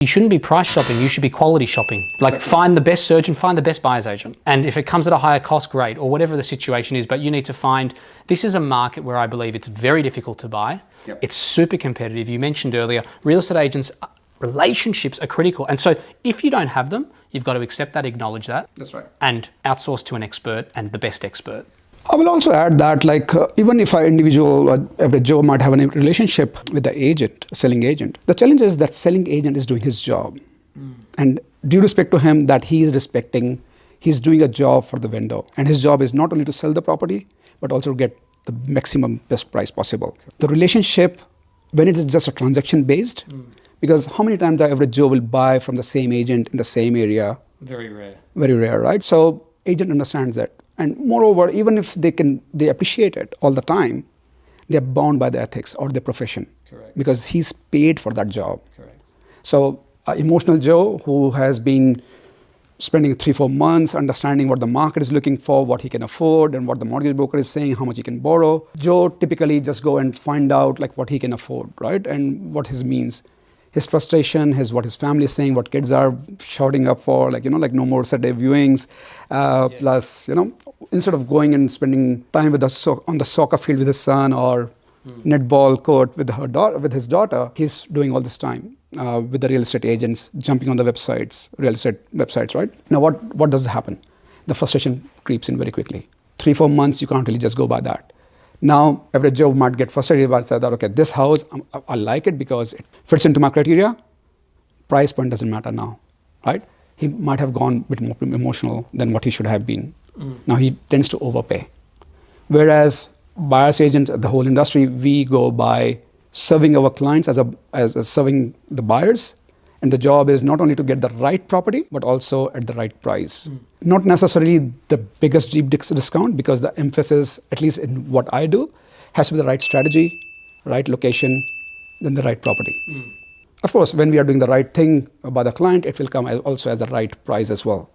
You shouldn't be price shopping, you should be quality shopping. Like exactly. Find the best surgeon, find the best buyer's agent. And if it comes at a higher cost, great, or whatever the situation is, but you need to find, this is a market where I believe it's very difficult to buy. Yep. It's super competitive. You mentioned earlier, real estate agents, relationships are critical. And so if you don't have them, you've got to accept that, acknowledge that. That's right. And outsource to an expert and the best expert. I will also add that even if an individual, every Joe might have a relationship with the agent, selling agent, the challenge is that selling agent is doing his job. And due respect to him, that he's doing a job for the vendor. And his job is not only to sell the property, but also get the maximum best price possible. The relationship, when it is just a transaction based, because how many times the average Joe will buy from the same agent in the same area? Very rare. Very rare, right? So agent understands that. And moreover, even if they appreciate it all the time, they're bound by the ethics or the profession. Correct. Because he's paid for that job. Correct. So emotional Joe, who has been spending 3-4 months understanding what the market is looking for, what he can afford, and what the mortgage broker is saying, how much he can borrow. Joe typically just go and find out what he can afford, right? And what his means. His frustration, what his family is saying, what kids are shouting up for, no more Saturday viewings. Yes. Plus, instead of going and spending time on the soccer field with his son or netball court with his daughter, he's doing all this time with the real estate agents, jumping on the real estate websites, right? Now, what does happen? The frustration creeps in very quickly. 3-4 months, you can't really just go by that. Now, every Joe might get frustrated about that, okay, this house, I like it because it fits into my criteria. Price point doesn't matter now, right? He might have gone a bit more emotional than what he should have been. Now he tends to overpay. Whereas buyer's agent, the whole industry, we go by serving our clients as serving the buyers. And the job is not only to get the right property, but also at the right price. Not necessarily the biggest deep discount, because the emphasis, at least in what I do, has to be the right strategy, right location, then the right property. Of course, when we are doing the right thing by the client, it will come also as the right price as well.